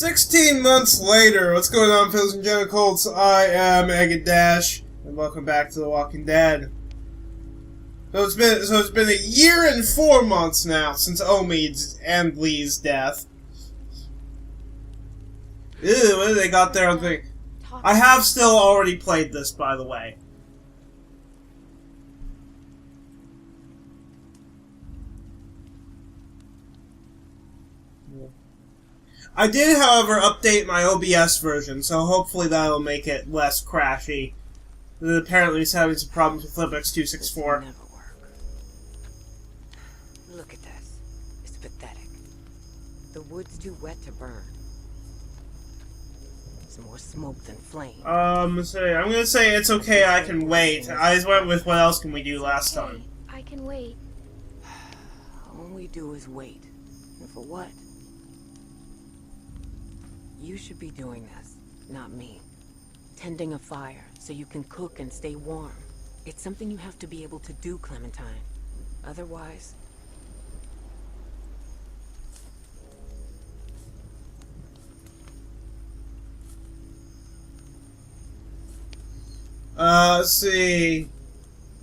16 months later, what's going on, Phils and Genitals? I am Egg Dash, and welcome back to The Walking Dead. So it's been a year and 4 months now since Omid's and Lee's death. Ew, what do they got there on the thing? I have still already played this, by the way. I did, however, update my OBS version, so hopefully that'll make it less crashy. Apparently it's having some problems with Libx264. Never work. Look at this. It's pathetic. The wood's too wet to burn. It's more smoke than flame. I'm gonna say it's okay, I can wait. I just went with what else can we do last time. I can wait. All we do is wait. And for what? You should be doing this, not me. Tending a fire so you can cook and stay warm. It's something you have to be able to do, Clementine. Otherwise... Let's see.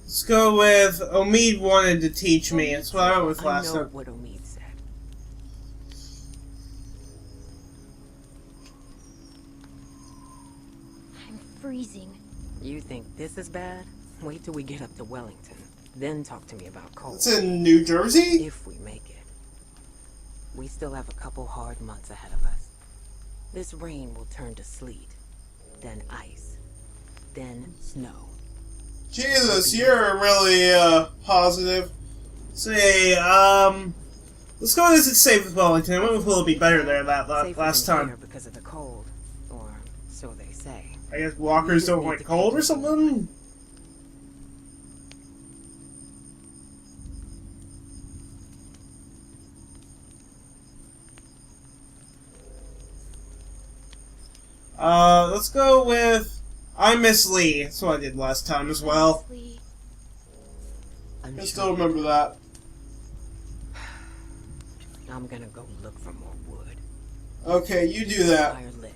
Let's go with Omid wanted to teach me. That's what I went with last time. I know what Omid said. I'm freezing. You think this is bad? Wait till we get up to Wellington. Then talk to me about cold. It's in New Jersey? If we make it. We still have a couple hard months ahead of us. This rain will turn to sleet. Then ice. Then snow. Jesus, you're really, positive. Say, let's go visit safe with Wellington. I wonder if it'll be better there that last Safer than time. here because of the cold. Or so they say. I guess walkers don't like cold or something? Let's go with I Miss Lee. That's what I did last time as well. I still remember that. I'm gonna go look for more wood. Okay, you do that. Fire lit.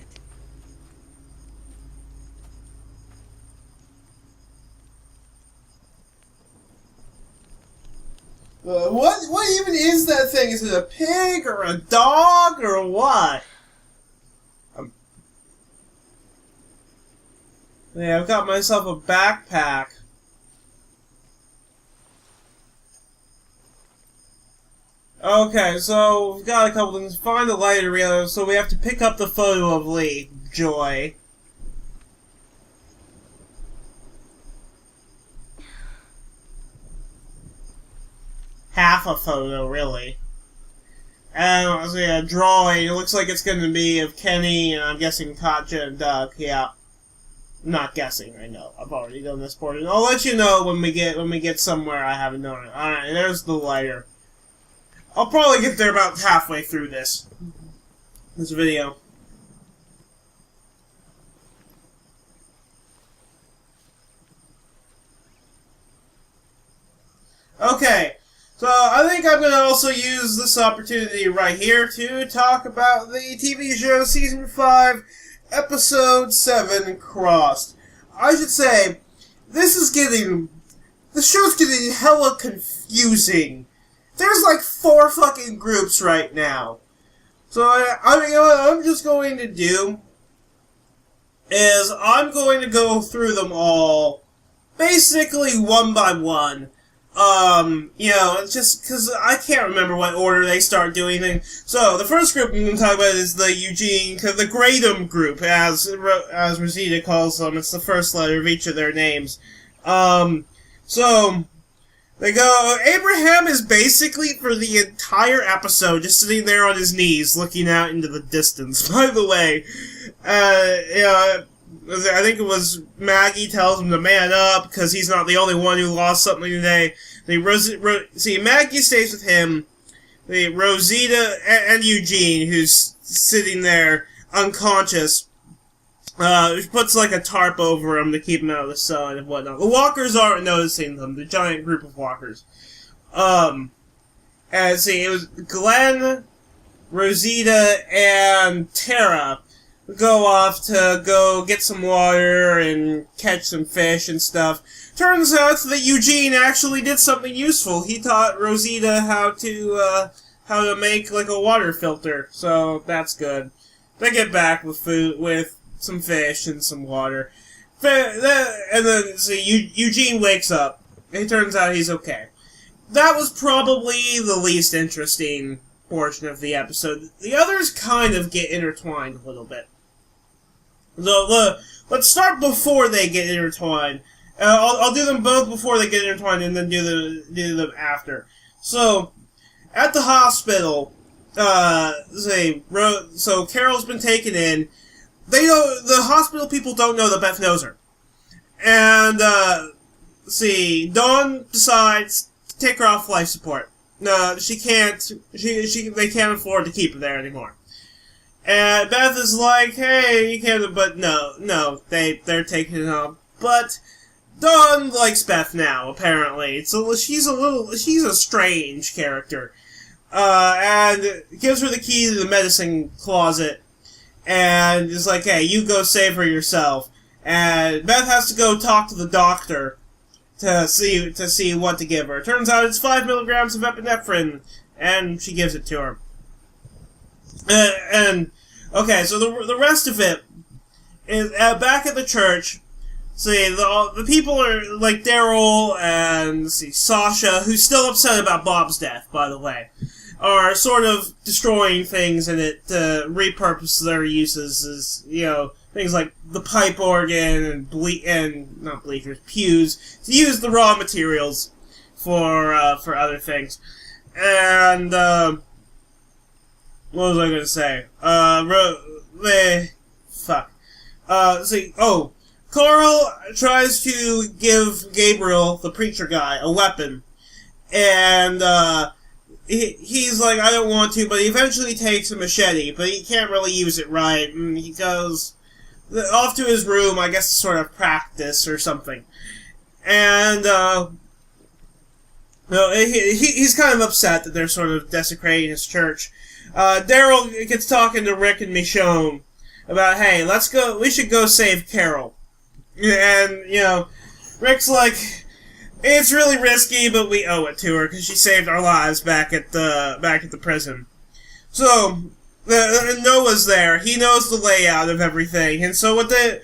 What even is that thing? Is it a pig or a dog or what? Yeah, I've got myself a backpack. Okay, so we've got a couple things. Find the lighter reel, so we have to pick up the photo of Lee. Joy. Half a photo, really. And I see a drawing. It looks like it's going to be of Kenny, and I'm guessing Katja and Doug. Yeah. I'm not guessing, I know. I've already done this portion. I'll let you know when we get somewhere I haven't done it. Alright, there's the lighter. I'll probably get there about halfway through this video. Okay, so I think I'm going to also use this opportunity right here to talk about the TV show Season 5, Episode 7, Crossed. I should say, the show's getting hella confusing. There's like 4 fucking groups right now. So, I mean, what I'm just going to do is I'm going to go through them all, basically one by one. It's just because I can't remember what order they start doing things. So, the first group I'm going to talk about is the the Gradum group, as Rosita calls them. It's the first letter of each of their names. So, they go, Abraham is basically, for the entire episode, just sitting there on his knees, looking out into the distance. By the way, I think it was Maggie tells him to man up, because he's not the only one who lost something today. Maggie stays with him. Rosita and Eugene, who's sitting there unconscious, puts like a tarp over him to keep him out of the sun and whatnot. The walkers aren't noticing them, the giant group of walkers. And it was Glenn, Rosita and Tara go off to go get some water and catch some fish and stuff. Turns out that Eugene actually did something useful. He taught Rosita how to make like a water filter, so that's good. They get back with food, with some fish and some water. And then Eugene wakes up. It turns out he's okay. That was probably the least interesting portion of the episode. The others kind of get intertwined a little bit. Let's start before they get intertwined. I'll do them both before they get intertwined, and then do them after. So, at the hospital, so Carol's been taken in. The hospital people don't know that Beth knows her. And, Dawn decides to take her off life support. No, she can't, they can't afford to keep her there anymore. And Beth is like, hey, you can't, but no, they're taking it off. But Dawn likes Beth now, apparently. So she's a strange character. And gives her the key to the medicine closet, and is like, hey, you go save her yourself. And Beth has to go talk to the doctor to see what to give her. Turns out it's 5 milligrams of epinephrine, and she gives it to her. Okay, so the rest of it is back at the church. The people are like Daryl and Sasha, who's still upset about Bob's death, by the way, are sort of destroying things in it to repurpose their uses as, things like the pipe organ and not bleachers, pews, to use the raw materials for other things. And what was I gonna say? Carl tries to give Gabriel, the preacher guy, a weapon, and he's like, I don't want to, but he eventually takes a machete, but he can't really use it right, and he goes off to his room, I guess to sort of practice or something. And he's kind of upset that they're sort of desecrating his church. Daryl gets talking to Rick and Michonne about, hey, we should go save Carol. And, Rick's like, it's really risky, but we owe it to her, because she saved our lives back at the prison. So, Noah's there. He knows the layout of everything, and so what they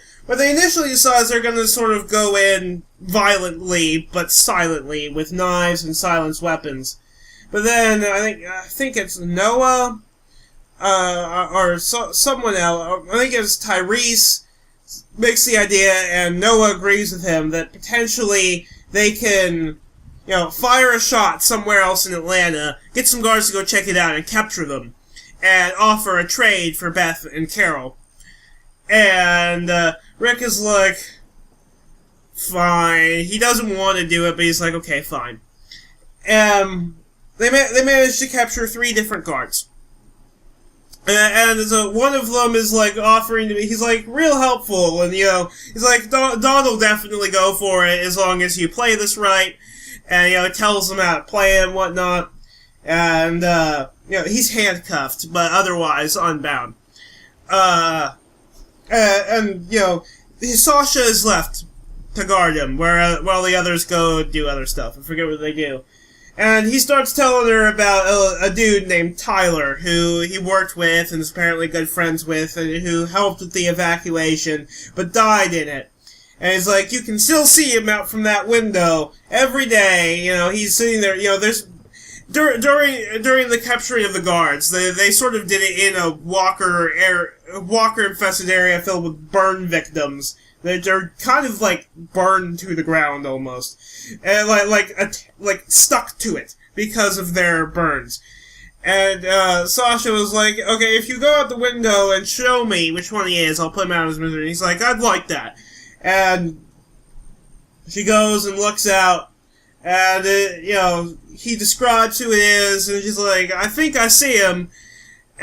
initially decide is they're going to sort of go in violently, but silently, with knives and silenced weapons. But then, I think it's Noah, or someone else, I think it's Tyrese, makes the idea, and Noah agrees with him, that potentially they can, fire a shot somewhere else in Atlanta, get some guards to go check it out and capture them, and offer a trade for Beth and Carol. And Rick is like, fine. He doesn't want to do it, but he's like, okay, fine. They managed to capture 3 different guards. And so one of them is like offering to be, he's like real helpful, and he's like, Don will definitely go for it as long as you play this right, and tells them how to play and whatnot, and he's handcuffed, but otherwise unbound. Sasha is left to guard him, while the others go do other stuff. I forget what they do. And he starts telling her about a dude named Tyler, who he worked with and is apparently good friends with, and who helped with the evacuation, but died in it. And he's like, you can still see him out from that window every day. He's sitting there. There's during the capturing of the guards, they sort of did it in a walker infested area filled with burn victims. They're kind of like burned to the ground almost, and like stuck to it because of their burns. And Sasha was like, okay, if you go out the window and show me which one he is, I'll put him out of his misery. And he's like, I'd like that. And she goes and looks out, and he describes who it is, and she's like, I think I see him.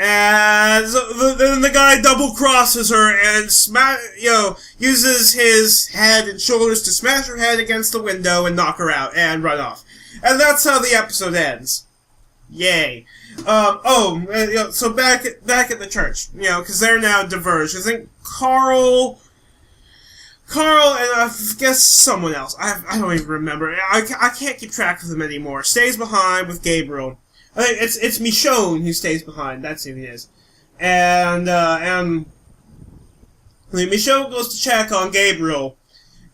And then the guy double crosses her and uses his head and shoulders to smash her head against the window and knock her out and run off. And that's how the episode ends. Yay. So back at the church, because they're now diverged. I think Carl, and I guess someone else. I don't even remember. I can't keep track of them anymore. Stays behind with Gabriel. I think it's Michonne who stays behind. That's who it is. And Michonne goes to check on Gabriel,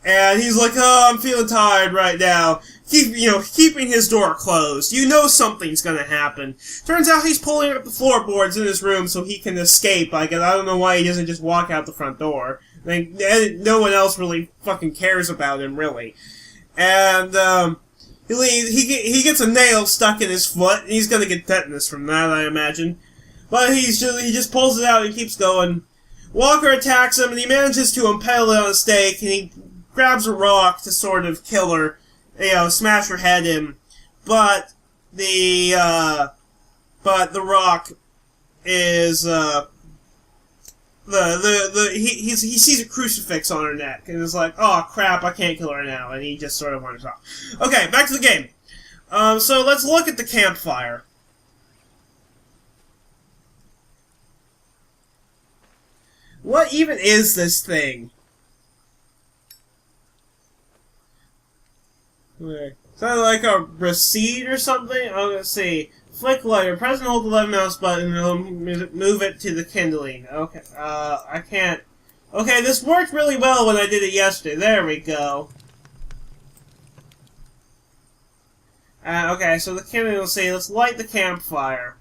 and he's like, "Oh, I'm feeling tired right now." Keeping his door closed. Something's gonna happen. Turns out he's pulling up the floorboards in his room so he can escape. I don't know why he doesn't just walk out the front door. No one else really fucking cares about him, really. And, he gets a nail stuck in his foot, and he's gonna get tetanus from that, I imagine. But he just pulls it out and keeps going. Walker attacks him, and he manages to impale it on a stake, and he grabs a rock to sort of kill her, smash her head in. But the rock is, he sees a crucifix on her neck, and is like, "Oh crap, I can't kill her now," and he just sort of wanders off. Okay, back to the game. So let's look at the campfire. What even is this thing? Is that like a receipt or something? Oh, let's see. Flick lighter. Press and hold the left mouse button and it'll move it to the kindling. Okay, I can't... Okay, this worked really well when I did it yesterday. There we go. Okay, so the kindling will say, let's light the campfire.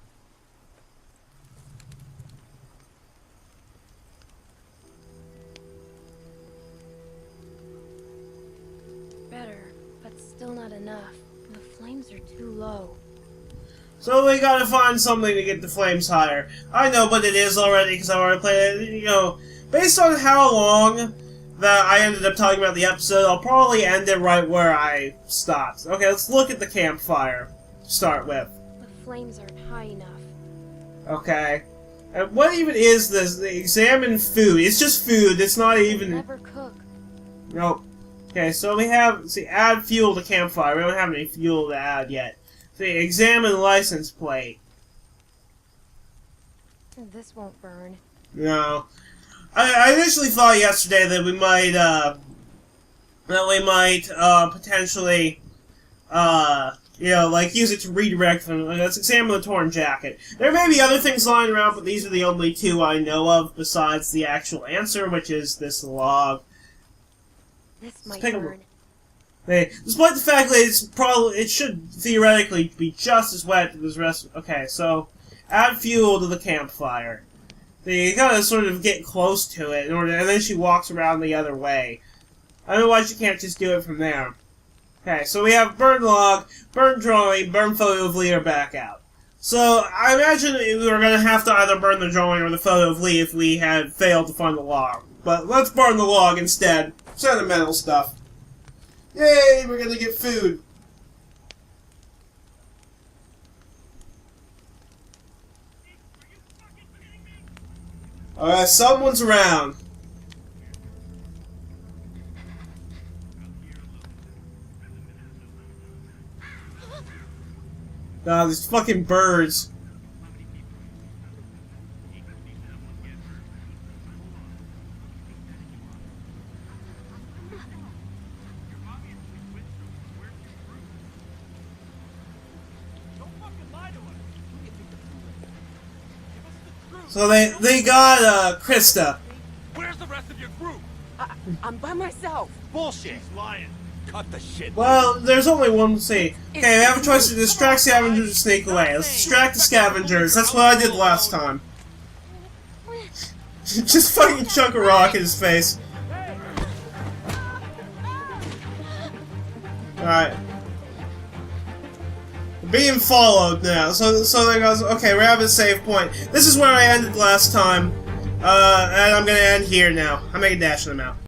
Still not enough. The flames are too low. So we gotta find something to get the flames higher. I know what it is already, because I already played it. Based on how long that I ended up talking about the episode, I'll probably end it right where I stopped. Okay, let's look at the campfire to start with. The flames aren't high enough. Okay. And what even is this? Examine food. It's just food. It's not even... Never cook. Nope. Okay, so we have, add fuel to campfire. We don't have any fuel to add yet. Examine license plate. This won't burn. No. I initially thought yesterday that we might, potentially, use it to redirect them. Let's examine the torn jacket. There may be other things lying around, but these are the only two I know of besides the actual answer, which is this log. This might burn. Despite the fact that it should theoretically be just as wet as the rest. Okay, so add fuel to the campfire. You gotta sort of get close to it and then she walks around the other way. I don't know why she can't just do it from there. Okay, so we have burn log, burn drawing, burn photo of Lee are back out. So I imagine we were gonna have to either burn the drawing or the photo of Lee if we had failed to find the log. But let's burn the log instead. Sentimental stuff. Yay, we're gonna get food. Alright, someone's around. Ah, these fucking birds. So they got Krista. Where's the rest of your group? I'm by myself. Bullshit. She's lying. Cut the shit. Well, there's only one thing. Okay, we have a choice to distract scavengers or sneak away. Let's distract the scavengers. That's what I did last time. Just fucking chunk a rock in his face. Alright. Being followed now. So there goes. Okay, we're having a save point. This is where I ended last time. And I'm gonna end here now. I'm making a dash in the mouth.